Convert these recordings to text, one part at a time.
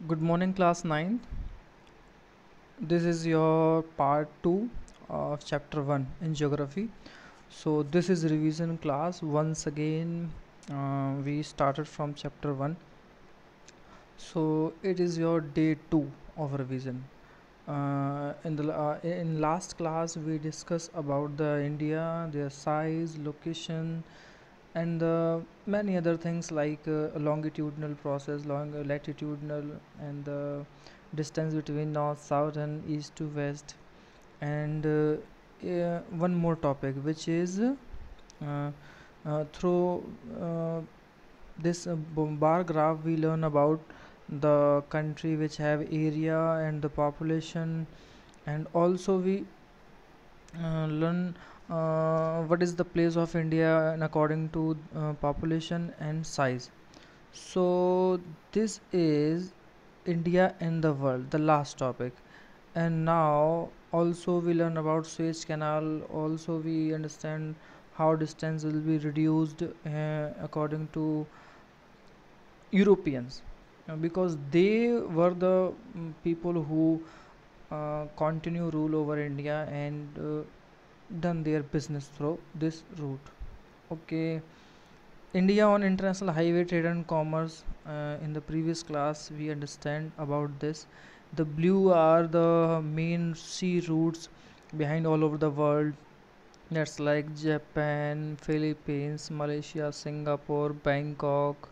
Good morning, class 9. This is your part 2 of chapter 1 in geography. So, this is revision class. Once again, we started from chapter 1. So, it is your day 2 of revision. In last class, we discussed about the India, their size, location, and many other things like longitudinal process, latitudinal, and the distance between north, south, and east to west. And one more topic, which is through this bar graph, we learn about the country which have area and the population, and also we learn what is the place of India and according to population and size. So this is India and the world, the last topic. And now also we learn about Suez Canal. Also we understand how distance will be reduced according to Europeans, because they were the people who continue rule over India and done their business through this route. Okay, India on international highway trade and commerce. In the previous class, we understand about this. The blue are the main sea routes behind all over the world. That's like Japan, Philippines, Malaysia, Singapore, Bangkok,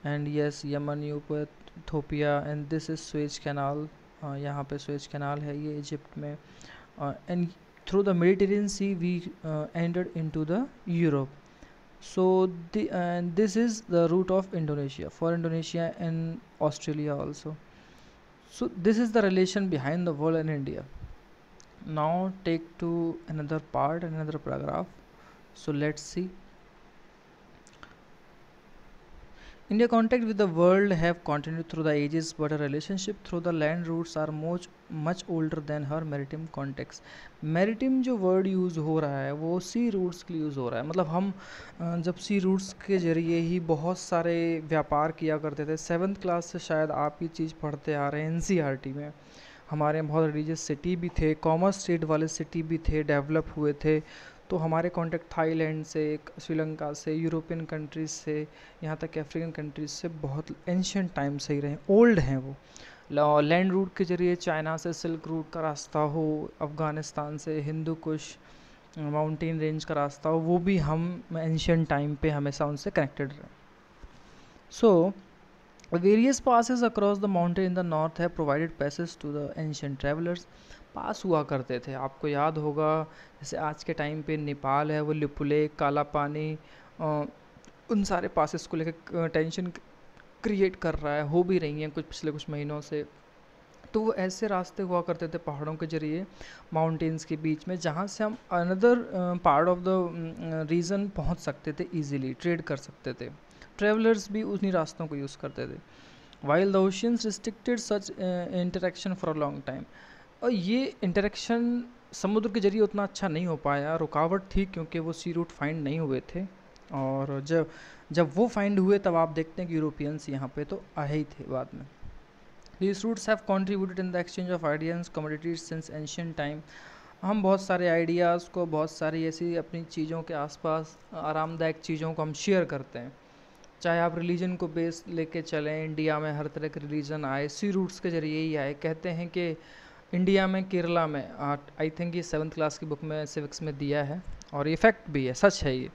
and yes, Yemen, Ethiopia, and this is Suez Canal. यहाँ पे Suez Canal है ये Egypt में. And through the Mediterranean Sea we entered into the Europe. So and this is the route of Indonesia, for Indonesia and Australia also. So this is the relation behind the world and India. Now take to another part, another paragraph. So let's see. India contact with the world have continued through the ages, but her relationship through the land routes are much older than her maritime contacts. Maritime जो word use हो रहा है वो sea routes के लिए use हो रहा है. मतलब हम जब सी रूट्स के जरिए ही बहुत सारे व्यापार किया करते थे. 7th क्लास से शायद आप ये चीज़ पढ़ते आ रहे हैं NCERT में. हमारे यहाँ बहुत रिलीजियस सिटी भी थे, कॉमर्स स्टेट वाले सिटी भी थे, डेवलप हुए थे. तो हमारे कॉन्टेक्ट थाईलैंड से, श्रीलंका से, यूरोपियन कंट्रीज़ से, यहाँ तक अफ्रीकन कंट्रीज़ से बहुत एंशियंट टाइम से ही रहे, ओल्ड हैं वो. लैंड रूट के जरिए चाइना से सिल्क रूट का रास्ता हो, अफ़गानिस्तान से हिंदू कुश माउंटेन रेंज का रास्ता हो, वो भी हम एंशियंट टाइम पे हमेशा उनसे कनेक्टेड रहे. So various passes across the mountain in the north have provided passes to the ancient travelers. पास हुआ करते थे, आपको याद होगा जैसे आज के टाइम पे नेपाल है वो लिपुलेख, काला पानी, उन सारे पासेस को लेकर टेंशन क्रिएट कर रहा है, हो भी रही हैं पिछले कुछ महीनों से. तो वो ऐसे रास्ते हुआ करते थे पहाड़ों के जरिए, माउंटेन्स के बीच में, जहाँ से हम another part of the region पहुँच सकते थे, ईजिली ट्रेड कर सकते थे. ट्रेवलर्स भी उन्हीं रास्तों को यूज़ करते थे. While the oceans restricted such interaction for a long time. और ये इंटरेक्शन समुद्र के जरिए उतना अच्छा नहीं हो पाया, रुकावट थी क्योंकि वो सी रूट फाइंड नहीं हुए थे. और जब वो फाइंड हुए तब आप देखते हैं कि यूरोपियंस यहाँ पे तो आए ही थे बाद में. These routes have contributed in the exchange of ideas, commodities since ancient time. हम बहुत सारे आइडियाज़ को, बहुत सारी ऐसी अपनी चीज़ों के आसपास आरामदायक चीज़ों को हम शेयर करते हैं. चाहे आप रिलीजन को बेस लेके चलें, इंडिया में हर तरह के रिलीजन आए सी रूट्स के जरिए ही आए. कहते हैं कि इंडिया में, केरला में, आई थिंक ये 7th क्लास की बुक में सिविक्स में दिया है, और ये फैक्ट भी है, सच है ये,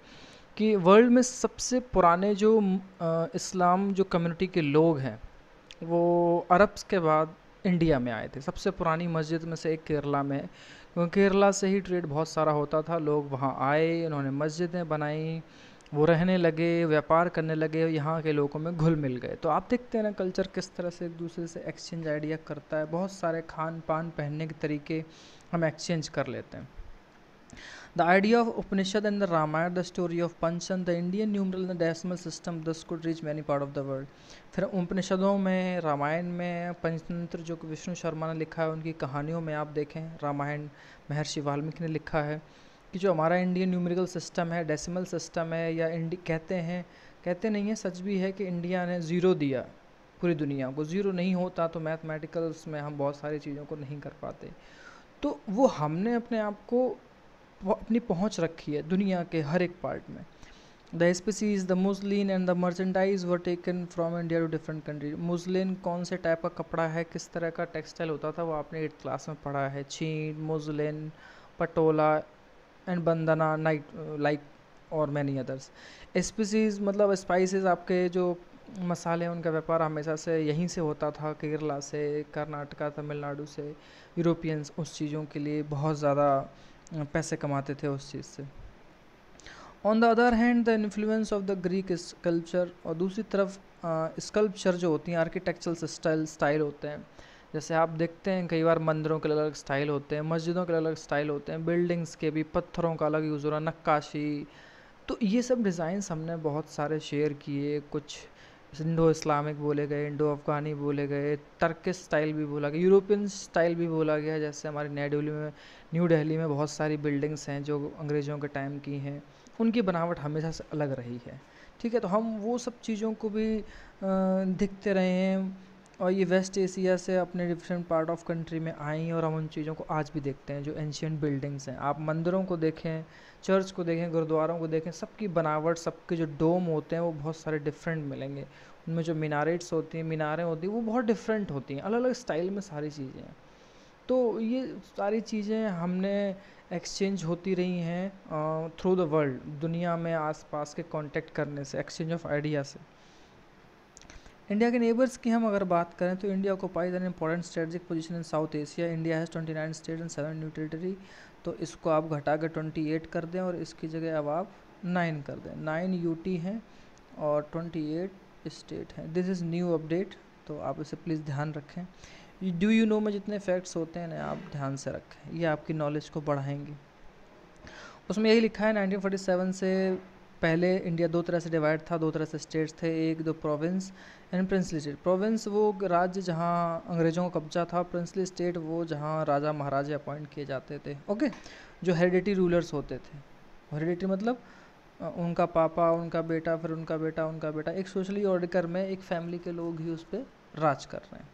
कि वर्ल्ड में सबसे पुराने जो इस्लाम जो कम्युनिटी के लोग हैं वो अरब्स के बाद इंडिया में आए थे. सबसे पुरानी मस्जिद में से एक केरला में है, क्योंकि केरला से ही ट्रेड बहुत सारा होता था. लोग वहाँ आए, उन्होंने मस्जिदें बनाई, वो रहने लगे, व्यापार करने लगे, यहाँ के लोगों में घुल मिल गए. तो आप देखते हैं ना कल्चर किस तरह से एक दूसरे से एक्सचेंज आइडिया करता है. बहुत सारे खान पान, पहनने के तरीके हम एक्सचेंज कर लेते हैं. The idea of Upanishad and the Ramayana, the story of Panchan, the Indian numeral and the decimal system thus could reach many part of the world. फिर उपनिषदों में, रामायण में, पंचतंत्र जो विष्णु शर्मा ने लिखा है, उनकी कहानियों में आप देखें, रामायण महर्षि वाल्मीकि ने लिखा है कि जो हमारा इंडियन न्यूमेरिकल सिस्टम है, डेसिमल सिस्टम है, या कहते नहीं है, सच भी है कि इंडिया ने ज़ीरो दिया पूरी दुनिया को। ज़ीरो नहीं होता तो मैथमेटिकल्स में हम बहुत सारी चीज़ों को नहीं कर पाते। तो वो हमने अपने आप को अपनी पहुंच रखी है दुनिया के हर एक पार्ट में। The species, the muslin and the merchandise were taken from India to different country. Muslin कौन से टाइप का कपड़ा है, किस तरह का टेक्सटाइल होता था, वो आपने 8th क्लास में पढ़ा है। चीन, मुस्लिन, पटोला एंड बंदना, नाइट लाइक और मैनी अदर्स। स्पीसीज मतलब स्पाइसेस, आपके जो मसाले हैं उनका व्यापार हमेशा से यहीं से होता था, केरला से, कर्नाटका, तमिलनाडु से। यूरोपियंस उस चीज़ों के लिए बहुत ज़्यादा पैसे कमाते थे उस चीज़ से। On the other hand the influence of the Greek sculpture, और दूसरी तरफ स्कल्पचर जो होती हैं, आर्किटेक्चरल स्टाइल होते हैं। जैसे आप देखते हैं कई बार मंदिरों के अलग अलग स्टाइल होते हैं, मस्जिदों के अलग अलग स्टाइल होते हैं, बिल्डिंग्स के भी, पत्थरों का अलग यूज़ हो रहा, नक्काशी। तो ये सब डिज़ाइंस हमने बहुत सारे शेयर किए। कुछ इंडो इस्लामिक बोले गए, इंडो अफ़गानी बोले गए, टर्किश स्टाइल भी बोला गया, यूरोपियन स्टाइल भी बोला गया। जैसे हमारी न्यू दिल्ली में बहुत सारी बिल्डिंग्स हैं जो अंग्रेज़ों के टाइम की हैं, उनकी बनावट हमेशा से अलग रही है। ठीक है, तो हम वो सब चीज़ों को भी देखते रहे हैं, और ये वेस्ट एशिया से अपने डिफरेंट पार्ट ऑफ कंट्री में आई, और हम उन चीज़ों को आज भी देखते हैं। जो एंशियंट बिल्डिंग्स हैं, आप मंदिरों को देखें, चर्च को देखें, गुरुद्वारों को देखें, सबकी बनावट, सबके जो डोम होते हैं वो बहुत सारे डिफरेंट मिलेंगे। उनमें जो मीनारेट्स होती हैं, मीनारें होती हैं, वो बहुत डिफरेंट होती हैं, अलग अलग स्टाइल में सारी चीज़ें हैं। तो ये सारी चीज़ें हमने एक्सचेंज होती रही हैं थ्रू द वर्ल्ड, दुनिया में आसपास के कांटेक्ट करने से, एक्सचेंज ऑफ आइडिया से। इंडिया के नेबर्स की हम अगर बात करें तो India occupies an important strategic position in south Asia. India has 29 state and 7 new territory. तो इसको आप घटा कर 28 कर दें और इसकी जगह अब आप 9 कर दें। 9 यूटी हैं और 28 स्टेट हैं। दिस इज़ न्यू अपडेट, तो आप इसे प्लीज़ ध्यान रखें। डू यू नो में जितने फैक्ट्स होते हैं ना, आप ध्यान से रखें, ये आपकी नॉलेज को बढ़ाएंगे। उसमें यही लिखा है 1947 से पहले इंडिया दो तरह से डिवाइड था, दो तरह से स्टेट्स थे, एक दो province and princely state. Province वो राज्य जहाँ अंग्रेज़ों का कब्जा था, प्रिंसली स्टेट वो जहाँ राजा महाराजा अपॉइंट किए जाते थे। ओके, जो हेरिडिटी रूलर्स होते थे। हेरिडिटी मतलब उनका पापा, उनका बेटा, फिर उनका बेटा, उनका बेटा, एक सोशली ऑर्डर में एक फैमिली के लोग ही उस पर राज कर रहे हैं।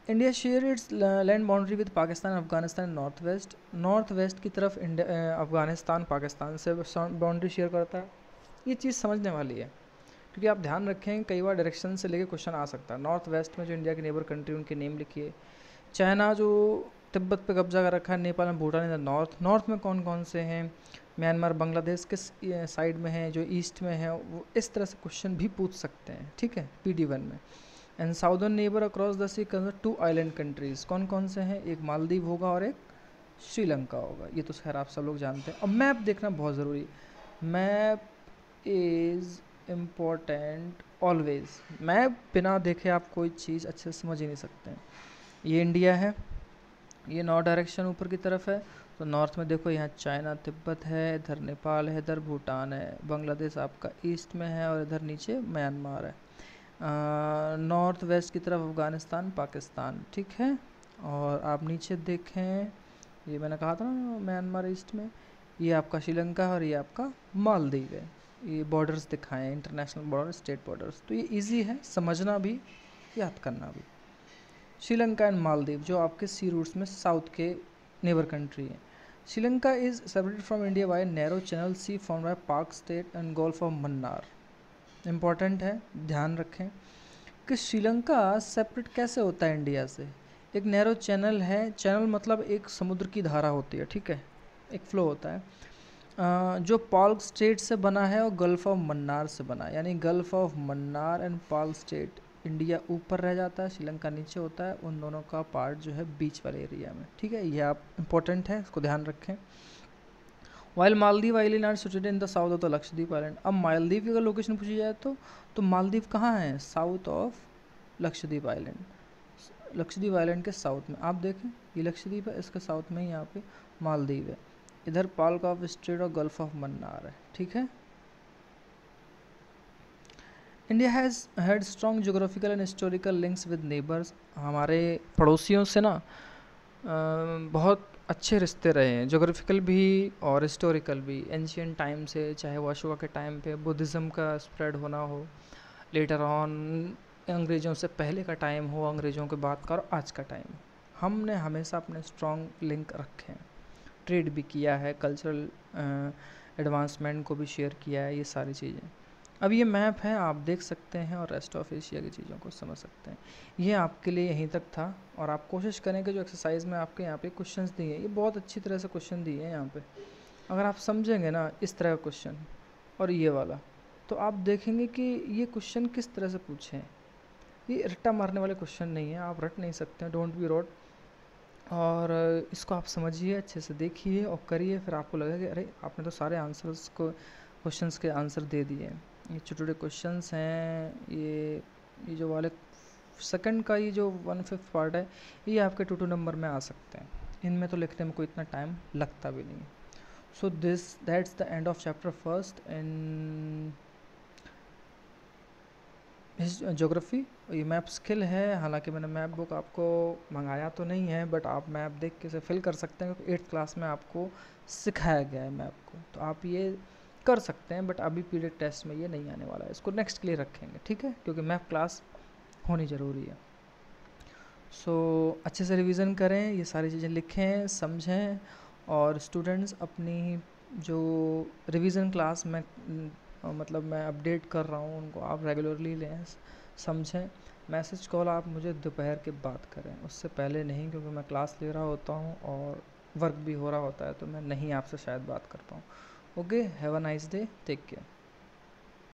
India share its land boundary with Pakistan, Afghanistan, north west. North west की तरफ अफगानिस्तान पाकिस्तान से बाउंड्री शेयर करता है। ये चीज़ समझने वाली है, क्योंकि आप ध्यान रखें कई बार डायरेक्शन से लेके क्वेश्चन आ सकता है। नॉर्थ वेस्ट में जो इंडिया के नेबर कंट्री, उनके नेम लिखिए। चाइना जो तिब्बत पे कब्जा कर रखा है, नेपाल में, Bhutan in the north. North में कौन कौन से हैं? म्यांमार, बांग्लादेश किस साइड में है, जो ईस्ट में है, वो इस तरह से क्वेश्चन भी पूछ सकते हैं। ठीक है, PD1 में। And southern neighbour across the sea consider 2 island countries. कौन कौन से हैं? एक मालदीव होगा और एक श्रीलंका होगा। ये तो खैर आप सब लोग जानते हैं। अब मैप देखना बहुत ज़रूरी। Map is important always. Map बिना देखे आप कोई चीज़ अच्छे से समझ ही नहीं सकते हैं। ये इंडिया है, ये नॉर्थ डायरेक्शन ऊपर की तरफ है, तो नॉर्थ में देखो यहाँ चाइना, तिब्बत है, इधर नेपाल है, इधर भूटान है, बांग्लादेश आपका ईस्ट में है, और इधर नीचे म्यांमार है। नॉर्थ वेस्ट की तरफ अफ़गानिस्तान, पाकिस्तान। ठीक है, और आप नीचे देखें, ये मैंने कहा था ना म्यांमार ईस्ट में, ये आपका श्रीलंका है और ये आपका मालदीव है। ये बॉर्डर्स दिखाएं, इंटरनेशनल बॉर्डर, स्टेट बॉर्डर्स। तो ये इजी है समझना भी, याद करना भी। श्रीलंका एंड मालदीव जो आपके सी रूट्स में साउथ के नेबर कंट्री हैं। Sri Lanka is separated from India by narrow channel sea form by Palk strait and gulf of Mannar. Important है, ध्यान रखें कि श्रीलंका सेपरेट कैसे होता है इंडिया से। एक नैरो चैनल है, चैनल मतलब एक समुद्र की धारा होती है। ठीक है, एक फ्लो होता है जो पाल्क स्टेट से बना है और गल्फ ऑफ मन्नार से बना है। यानी gulf of Mannar and Palk state, India ऊपर रह जाता है, श्रीलंका नीचे होता है। उन दोनों का पार्ट जो है बीच वाले एरिया में। ठीक है, ये आप इम्पोर्टेंट है, इसको ध्यान रखें। While Maldive island are situated in the south of the Lakshadweep island. अब मालदीव की अगर लोकेशन पूछी जाए तो मालदीव कहाँ है? South of Lakshadweep island. Lakshadweep island के साउथ में आप देखें, ये लक्षद्वीप है, इसके साउथ में ही यहाँ पे मालदीव है। इधर पाल्क ऑफ स्ट्रेट और गल्फ ऑफ मन्नार है। ठीक है, India has had strong geographical and historical links with neighbours. हमारे पड़ोसियों से ना बहुत अच्छे रिश्ते रहे हैं, जोग्राफिकल भी और हिस्टोरिकल भी। एंशियंट टाइम से, चाहे वो अशोका के टाइम पे बुद्धिज़्म का स्प्रेड होना हो, लेटर ऑन अंग्रेज़ों से पहले का टाइम हो, अंग्रेज़ों के बाद का, और आज का टाइम, हमने हमेशा अपने स्ट्रॉन्ग लिंक रखे हैं। ट्रेड भी किया है, कल्चरल एडवांसमेंट को भी शेयर किया है, ये सारी चीज़ें। अब ये मैप है, आप देख सकते हैं और रेस्ट ऑफ एशिया की चीज़ों को समझ सकते हैं। ये आपके लिए यहीं तक था, और आप कोशिश करें कि जो एक्सरसाइज में आपके यहाँ पे क्वेश्चंस दिए हैं, ये बहुत अच्छी तरह से क्वेश्चन दिए हैं यहाँ पे। अगर आप समझेंगे ना इस तरह का क्वेश्चन और ये वाला, तो आप देखेंगे कि ये क्वेश्चन किस तरह से पूछे हैं। ये रट्टा मारने वाले क्वेश्चन नहीं है, आप रट नहीं सकते हैं, डोंट बी रॉट। और इसको आप समझिए, अच्छे से देखिए और करिए, फिर आपको लगेगा कि अरे आपने तो सारे आंसर्स को, क्वेश्चंस के आंसर दे दिए हैं। ये छोटे छोटे क्वेश्चंस हैं, ये जो वाले सेकंड का ये जो 1/5 पार्ट है, ये आपके 2 नंबर में आ सकते हैं। इनमें तो लिखने में कोई इतना टाइम लगता भी नहीं है। So that's the end of chapter first in geography. ये मैप स्किल है, हालांकि मैंने मैप बुक आपको मंगाया तो नहीं है, बट आप मैप देख के इसे फिल कर सकते हैं, क्योंकि 8th क्लास में आपको सिखाया गया है मैप को, तो आप ये कर सकते हैं। बट अभी पीरियड टेस्ट में ये नहीं आने वाला है, इसको नेक्स्ट के लिए रखेंगे, ठीक है, क्योंकि मैप क्लास होनी ज़रूरी है। सो अच्छे से रिवीजन करें, ये सारी चीज़ें लिखें, समझें, और स्टूडेंट्स अपनी जो रिवीजन क्लास में मतलब मैं अपडेट कर रहा हूँ, उनको आप रेगुलरली लें, समझें। मैसेज कॉल आप मुझे दोपहर के बाद करें, उससे पहले नहीं, क्योंकि मैं क्लास ले रहा होता हूँ और वर्क भी हो रहा होता है, तो मैं नहीं आपसे शायद बात कर पाऊँ। Okay, have a nice day, take care.